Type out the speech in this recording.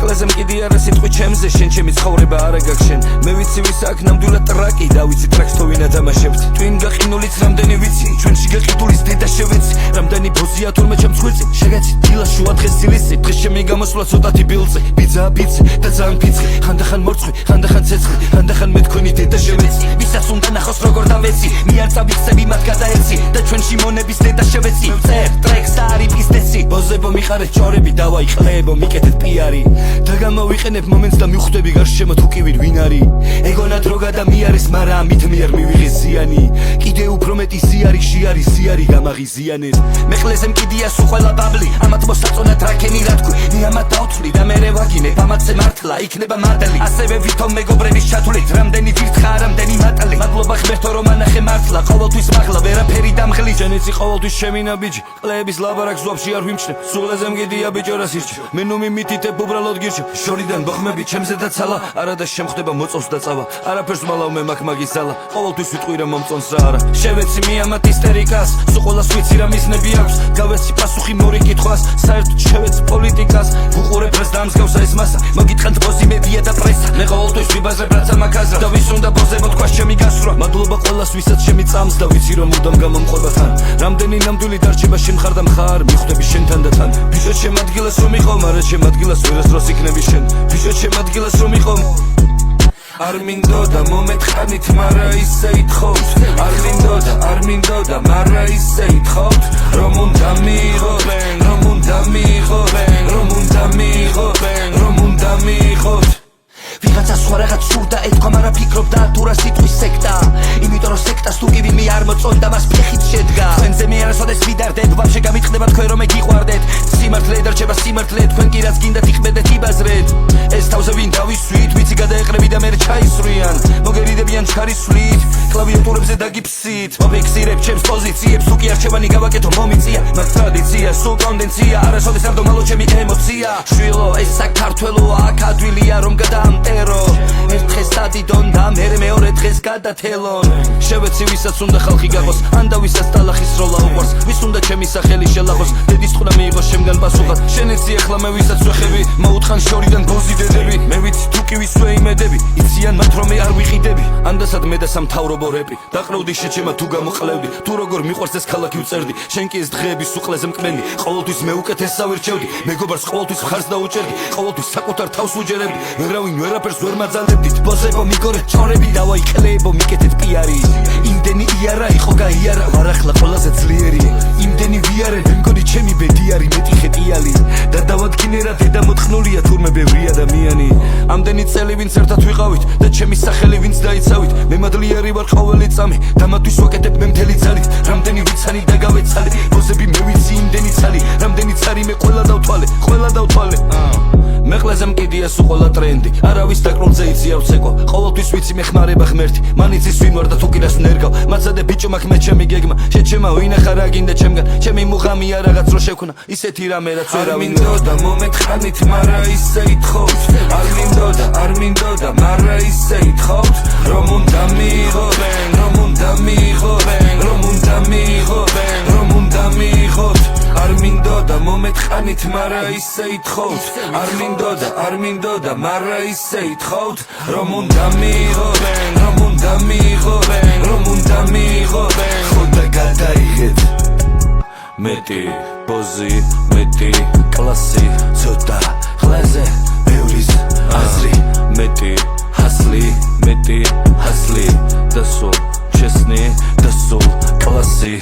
მეკლეზე მკიდი არა სიტყვი ჩემზე შენ ჩემი ცხოვრება არა გაგშენ მე ვიცი ვის აქ ნამდვილად ტრაკი და ვიცი ტრაკს თუ ვინ ათამაშებთ twin გაყინულიც რამდენი ვიცი ჩვენში გაყიდულის დედა შევეცი რამდენი ბოზია თურმე ჩემ ცხვირწი შეგეცი დილა შუა დღეს ცილისი დღეს ჩემი გამოსვლა ცოტათი ბილწი ბიძა ბიცი და ძალიან ფიცი ხანდახან მორცხვი ხანდახან ცეცხლი ხანდახან მე თქვენი დედა შევეცი ვისაც უნდა ნახოს როგორ დავეცი მიარწავიხსები მათ გადაეცი და ჩვენში მონების დედა შევეცი ვწერ ტრეკს და არის ბიზნესი ბოზებო მიხარეთ ჭორები დავაიყლებო მიკეთეთ პიარი და გამოვიყენებ მომენტს და მიხვდები გარშემო თუ კი ვინ არის ეგონა დროგა და მიარის მაგრამ ამით მიარ მივიღეს ზიანი კიდე უფრო მეტი ზიარი გამაღიზიანეს მეყლეზე მკიდია სულ ყველა ბაბლი ამათ მოსაწონად რაკენი რა თქვი მე ამათ დავთვლი და მე ვაგინებ ამათზე მართლა იქნება მადლი ასევე ვითომ მეგობრების ჩათვლით რამდენი ვირთხა რამდენი მატლი მადლობა ღმერთო რომ ანახე მართლა ყოველთვის მაღლა ვერაფერი დამღლი შენიცი ყოველთვის შემინა ბიჭი ყლეების ლაბარაკს ვაფშე არ ვიმჩნევ სულეზე მგიდია ბიჭო რა სირჩევ მე ნუ მიმითითებ უბრალოდ გირჩევ შორიდან ბოხმები ჩემზე დაცალა არა და შემხდება მოწონს და წავა არაფერს მალავ მე მაგ მაგის ზალა ყოველთვის ვიტყვი რა მომწონს რა არა შევეცი მე ამათ ისტერიკას სულ ყველას ვიცი რა მიზნები აქვს გავეცი პასუხი მორი კითხვას საერთოდ შევეცი პოლიტიკას ვუყურებ რას დამსგავსა ეს მასა მოგიტყანთ ბოზი მედია და პრესა მე ყოველთვის ვიბაზრებ რაც ამაკ აზრა და ვის უნდა ბოზებო თქვას ჩემი გასვრა მადლობა ყველას ვისაც ჩემი წამს და ვიცი რომ მუდამ გამომყვება თან რამდენი ნამდვილი დარჩება შენ ხარ და მხარ მიხვდები შენთან და თან ბიჭო ჩემ ადგილას რომ იყო მარა ჩემ ადგილას ვერასდროს იქნები შენ ბიჭო ჩემ ადგილას რომ იყო არ მინდოდა მომეთხანით მარა ისე ითხოვთ არ მინდოდა მარა ისე ითხოვთ რომ უნდა მიიღოთ ვიღაცა სხვა რაღაც სურდა ეთქვა მარა ფიქრობდა თუ რა სიტყვის სექტა იმიტომ რომ სექტას თუ კი ვინმე არ მოწონდა მას ფეხით შედგა თქვენზე მე არასოდეს ვიდარდეთ ვაფშე გამიწყდება თქვენ რომ მეგიყვარდეთ სიმართლე დარჩება სიმართლე თქვენ კი რაც გინდათ იხმედეთ იბაზრეთ ეს თავზე ვინ დავისვით ვიცი გადაეყრები და მე ჩაისვრიან მოგერიდებიან ჩარისვლით კლავიატურებზე დაგიფსით მოფიქსირებ ჩემს პოზიციებს თუ კი არჩევანი გავაკეთო მომიწია მაგ ტრადიცია სულ კონდენცია არასოდეს არ დომალო ჩემი ემოცია შვილო ეს საქართველოა აქ ადვილია რომ გადაამტერო ერთ დღეს დადიდონ და მერე მეორე დღეს გადათელონ შევეცი ვისაც უნდა ხალხი გაგოს ან და ვისაც ტალახის როლა უყვარს ვის უნდა ჩემი სახელი შელახოს დედის ხვნა მიიღოს შემგან პასუხად შენეცი ახლა მე ვისაც ვეხები მოუთხან შორიდან ბოზი დედები მე ვიცი თუ კი ვისვე იმედები იციან მათ რომ მე არ ვიყიდები ანდასად მე და სამთავრობო რეპი დაყროვდი შეჩემა თუ გამოყლევდი თუ როგორ მიყვარს ეს ქალაქი ვწერდი შენ კი ეს დღეების უყლეზე მკმენი ყოველთვის მე უკეთესსა ვირჩევდი მეგობარს ყოველთვის მხარს დაუჭერდი ყოველთვის საკუთარ თავს უჯერებდი ვერავინ ვერაფერს ვერ მაძალებდით ბოზებო მიგორე ჭორები დავაიყლებო მიკეთეთ პიარი იმდენი იარა იყო გაიარა ვარ ახლა ყველაზე ძლიერი იმდენი ვიარე მე მგონი ჩემი ბედი არის მეტი ხეტიალი და დავადგინე რა დედა მოთხნულია თურმე ბევრი ადამიანი ამდენი წელი ვინც ერთად ვიყავით და ჩემი სახელი ვინც დაიცავით მე მადლიერი ვარ ყოველი წამი და მათთვის ვაკეთებ მე მთელი ძალით რამდენი ვიცანი და გავეცალე ბოზები მე ვიცი იმდენი ცალი რამდენი ცარი მე ყველა დავთვალე მეყლეზე მკიდია სულ ყველა ტრენდი არავის დაკროლზე იცი ავცეკო ყოველთვის ვიცი მე ხმარება ღმერთი მანიცის ვინ ვარ და თუ კიდას ვნერგავ მაცადე ბიჭო მაგ მე ჩემი გეგმა შეჩემა ვინახა რა გინდა ჩემგან ჩემი მუღამია რაღაც რო შექმნა ისეთი რამე რაც ვერავინ მინდოდა მომეთხანით მარა ისე ითხოვთ არ მინდოდა მარა ისე ითხოვთ რომ უნდა მიიღოთ არ მინდოდა მომეთხანით მარა ისე ითხოვთ არ მინდოდა მარა ისე ითხოვთ რომ უნდა მიიღოთ ხოდა გადაიღეთ მეტი ბოზი მეტი კლასი ცოტა ხლაზე ბევრის აზრი მეტი ჰასლი და სულ ჩესნი და სულ კლასი